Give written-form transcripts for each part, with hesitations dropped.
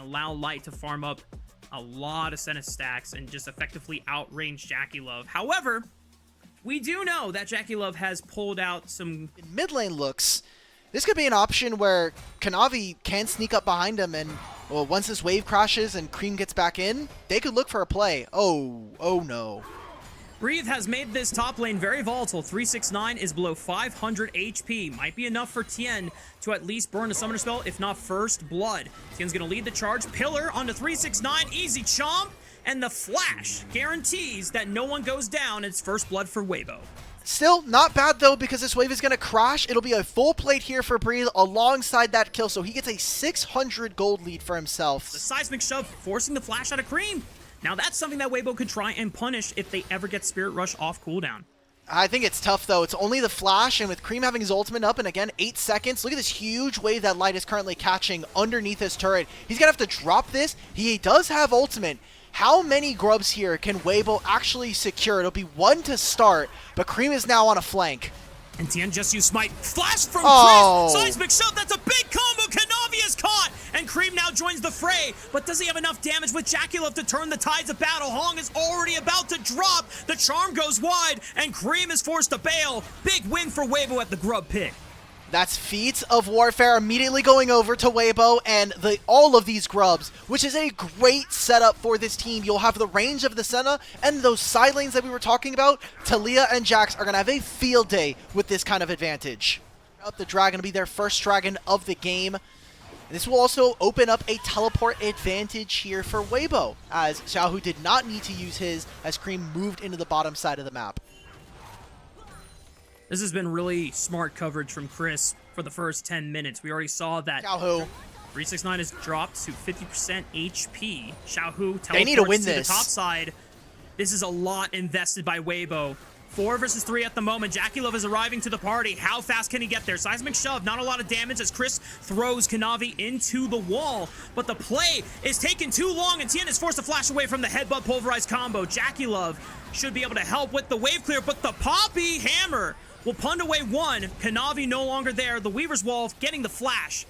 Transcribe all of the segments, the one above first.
allow Light to farm up a lot of Senna stacks and just effectively outrange JackeyLove. However, we do know that JackeyLove has pulled out some... In mid lane looks, this could be an option where Kanavi can sneak up behind him, and well, once this wave crashes and Cream gets back in, they could look for a play. Oh no. Breathe has made this top lane very volatile. 369 is below 500 HP. Might be enough for Tien to at least burn a summoner spell, if not first blood. Tien's gonna lead the charge. Pillar onto 369, easy chomp, and the flash guarantees that no one goes down. It's first blood for Weibo. Still, not bad though, because this wave is going to crash. It'll be a full plate here for Breathe alongside that kill, so he gets a 600 gold lead for himself. The seismic shove forcing the flash out of Cream. Now that's something that Weibo could try and punish if they ever get Spirit Rush off cooldown. I think it's tough though. It's only the flash, and with Cream having his ultimate up, and again, 8 seconds. Look at this huge wave that Light is currently catching underneath his turret. He's going to have to drop this. He does have ultimate. How many grubs here can Weibo actually secure? It'll be 1 to start, but Cream is now on a flank. And Tien just used Smite. Flash from Oh. Chris. Seismic shove. That's a big combo. Kanavi is caught. And Cream now joins the fray. But does he have enough damage with JackeyLove to turn the tides of battle? Hong is already about to drop. The charm goes wide. And Cream is forced to bail. Big win for Weibo at the grub pit. That's Feats of Warfare immediately going over to Weibo and all of these grubs, which is a great setup for this team. You'll have the range of the Senna and those side lanes that we were talking about. Talia and Jax are going to have a field day with this kind of advantage. Up the dragon to be their first dragon of the game. This will also open up a teleport advantage here for Weibo, as Xiaohu did not need to use his as Cream moved into the bottom side of the map. This has been really smart coverage from Chris for the first 10 minutes. We already saw that Xiaohu. 369 is dropped to 50% HP. Xiaohu teleports They need to win to this. the top side. This is a lot invested by Weibo. 4 versus 3 at the moment. JackeyLove is arriving to the party. How fast can he get there? Seismic shove, not a lot of damage as Chris throws Kanavi into the wall. But the play is taking too long, and Tien is forced to flash away from the headbutt pulverized combo. JackeyLove should be able to help with the wave clear, but the Poppy Hammer will punt away one. Kanavi no longer there. The Weaver's Wall getting the flash.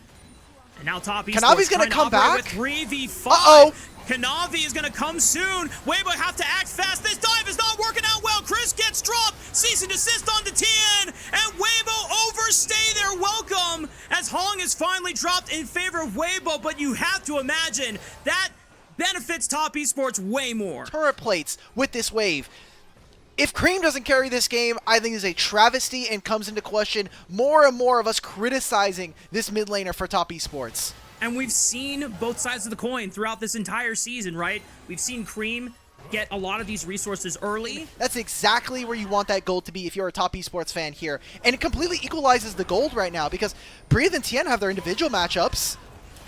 And now top Esports Kanavi's going to come back. With 3v5. Uh-oh. Kanavi is going to come soon. Weibo have to act fast. This dive is not working out well. Chris gets dropped. Cease and desist on the Tien. And Weibo overstay their welcome as Hong is finally dropped in favor of Weibo. But you have to imagine that benefits top Esports way more. Turret plates with this wave. If Cream doesn't carry this game, I think is a travesty and comes into question more and more of us criticizing this mid laner for top Esports. And we've seen both sides of the coin throughout this entire season, right? We've seen Cream get a lot of these resources early. That's exactly where you want that gold to be if you're a top Esports fan here. And it completely equalizes the gold right now because Breathe and Tien have their individual matchups.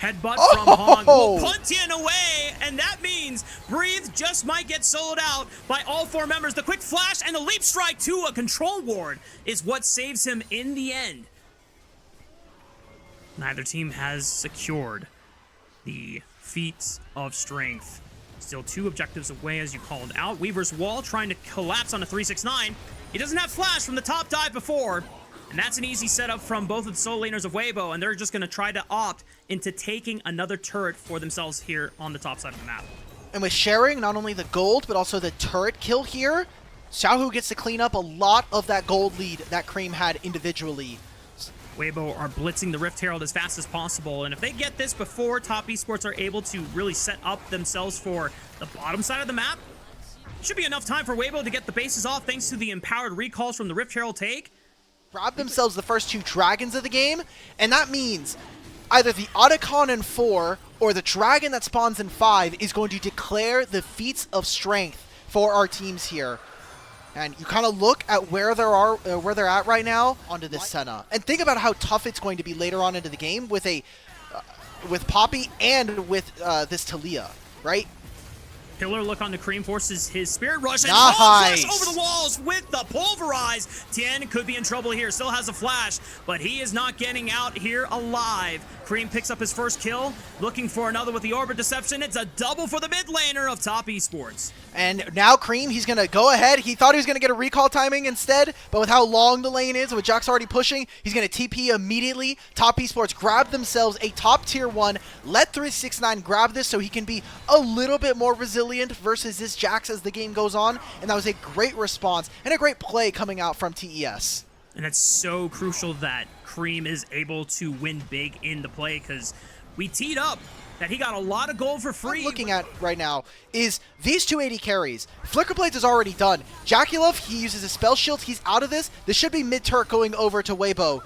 Headbutt from Hong will punt Tien away, and that means Breathe just might get soloed out by all 4 members. The quick flash and the leap strike to a control ward is what saves him in the end. Neither team has secured the feats of strength. Still 2 objectives away as you called out. Weaver's Wall trying to collapse on a 369. He doesn't have flash from the top dive before. And that's an easy setup from both of the solo laners of Weibo, and they're just going to try to opt into taking another turret for themselves here on the top side of the map. And with sharing not only the gold, but also the turret kill here, Xiaohu gets to clean up a lot of that gold lead that Cream had individually. Weibo are blitzing the Rift Herald as fast as possible, and if they get this before top Esports are able to really set up themselves for the bottom side of the map, should be enough time for Weibo to get the bases off thanks to the empowered recalls from the Rift Herald take. Grab themselves the first 2 dragons of the game, and that means either the Otacon in 4 or the dragon that spawns in 5 is going to declare the feats of strength for our teams here. And you kind of look at where they're at right now onto this Senna, and think about how tough it's going to be later on into the game with with Poppy and with this Talia, right? Pillar look on the Cream, forces his Spirit Rush, and Nice. flash over the walls with the Pulverize. Tien could be in trouble here, still has a flash, but he is not getting out here alive. Cream picks up his first kill, looking for another with the Orbit Deception. It's a double for the mid laner of Top Esports. And now Cream, he's going to go ahead. He thought he was going to get a recall timing instead, but with how long the lane is, with Jax already pushing, he's going to TP immediately. Top Esports grab themselves a top tier 1. Let 369 grab this so he can be a little bit more resilient versus this Jax as the game goes on. And that was a great response and a great play coming out from TES. And it's so crucial that Cream is able to win big in the play, because we teed up that he got a lot of gold for free. What I'm looking at right now is these 280 carries. Flicker Blades is already done. Jackulov, he uses his spell shields. He's out of this. This should be mid-turret going over to Weibo.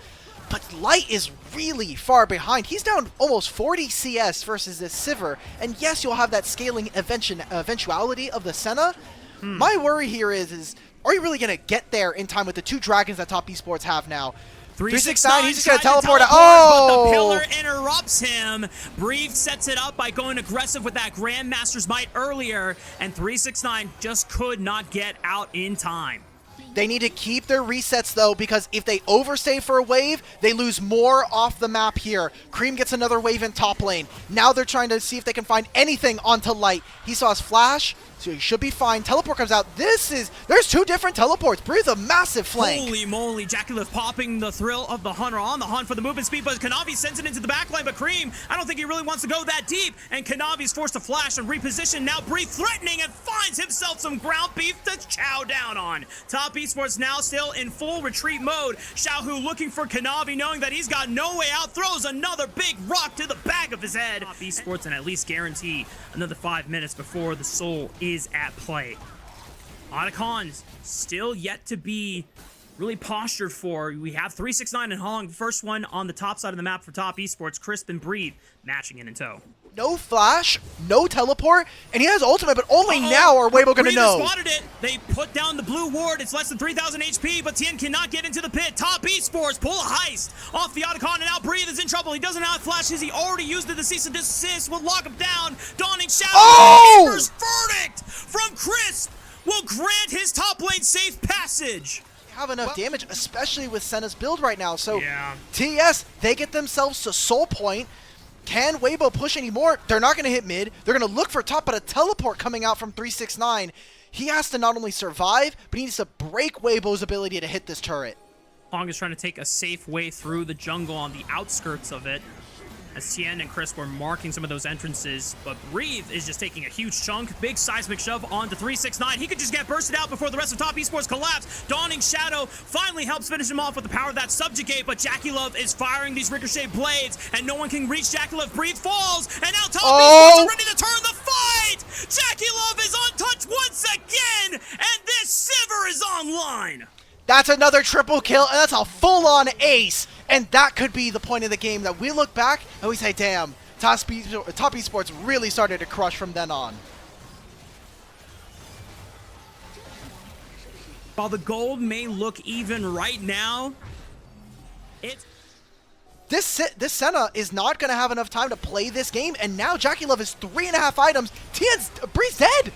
But Light is really far behind. He's down almost 40 CS versus this Sivir. And yes, you'll have that scaling eventuality of the Senna. My worry here is are you really going to get there in time with the 2 dragons that Top Esports have now? 369, he's just going to teleport. But the Pillar interrupts him. Breathe sets it up by going aggressive with that Grandmaster's Might earlier, and 369 just could not get out in time. They need to keep their resets, though, because if they overstay for a wave, they lose more off the map here. Cream gets another wave in top lane. Now they're trying to see if they can find anything onto Light. He saw his flash, so he should be fine. Teleport comes out. There's 2 different teleports. Breathe a massive flank. Holy moly, Jackulov popping the thrill of the Hunter on the hunt for the movement speed, but Kanavi sends it into the backline, but Cream, I don't think he really wants to go that deep, and Kanavi's forced to flash and reposition. Now Breathe threatening and finds himself some ground beef to chow down on. Top Esports now still in full retreat mode. Xiaohu looking for Kanavi, knowing that he's got no way out, throws another big rock to the back of his head. Top Esports and at least guarantee another 5 minutes before the Soul is at play. A lot of cons still yet to be really postured for. We have 369 and Hong, first one on the top side of the map for Top Esports. Crisp and Breathe matching in tow. No flash, no teleport, and he has ultimate, but only now are Weibo going to know. Spotted it. They put down the blue ward. It's less than 3,000 HP, but Tien cannot get into the pit. Top Esports pull a heist off the Otacon, and now Breathe is in trouble. He doesn't have flashes. He already used it. The cease and desist will lock him down. Dawning Shadow. Oh! First verdict from Crisp will grant his top lane safe passage. Have enough damage, especially with Senna's build right now. So yeah. TES, they get themselves to Soul Point. Can Weibo push anymore? They're not going to hit mid. They're going to look for top, but a teleport coming out from 369. He has to not only survive, but he needs to break Weibo's ability to hit this turret. Hong is trying to take a safe way through the jungle on the outskirts of it, as Tien and Chris were marking some of those entrances, but Breathe is just taking a huge chunk. Big seismic shove onto 369. He could just get bursted out before the rest of Top Esports collapse. Dawning Shadow finally helps finish him off with the power of that subjugate, but Jackulov is firing these ricochet blades, and no one can reach Jackulov. Breathe falls, and now Top Esports are ready to turn the fight! Jackulov is untouched once again, and this Sivir is online! That's another triple kill, and that's a full-on ace. And that could be the point of the game that we look back and we say, damn, Top Esports really started to crush from then on. While the gold may look even right now, This Senna is not going to have enough time to play this game, and now Jackulov is 3.5 items. Breeze's dead.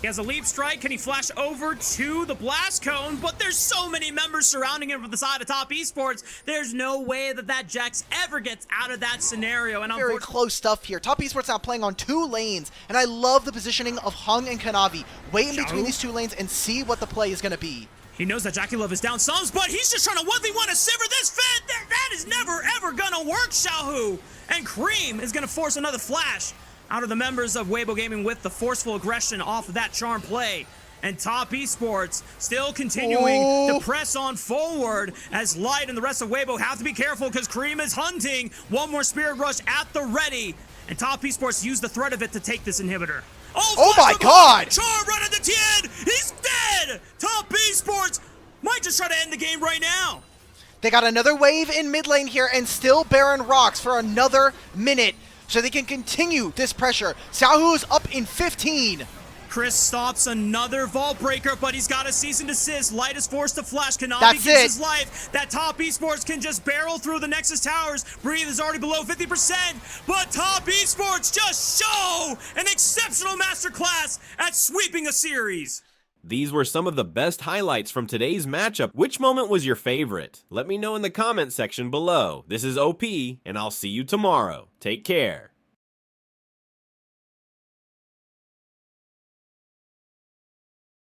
He has a leap strike. Can he flash over to the blast cone? But there's so many members surrounding him from the side of Top Esports. There's no way that Jax ever gets out of that scenario. And very close stuff here. Top Esports now playing on 2 lanes, and I love the positioning of Hung and Kanavi. Wait in between these 2 lanes and see what the play is going to be. He knows that Jackulov is down some, but he's just trying to 1v1 a Sivir. This Fed, that is never, ever gonna work, Xiaohu. And Cream is gonna force another flash out of the members of Weibo Gaming with the forceful aggression off of that charm play. And Top Esports still continuing to press on forward as Light and the rest of Weibo have to be careful because Cream is hunting. One more Spirit Rush at the ready. And Top Esports use the threat of it to take this inhibitor. Oh my god! Charm right into Tien! He's dead! Top Esports might just try to end the game right now. They got another wave in mid lane here and still Baron rocks for another minute so they can continue this pressure. Xiaohu is up in 15. Chris stops another vault breaker, but he's got a cease and desist. Light is forced to flash. Kanavi That's gives it. his life. That top Esports can just barrel through the Nexus towers. Breathe is already below 50%, but top Esports just show an exceptional masterclass at sweeping a series. These were some of the best highlights from today's matchup. Which moment was your favorite? Let me know in the comment section below. This is OP, and I'll see you tomorrow. Take care.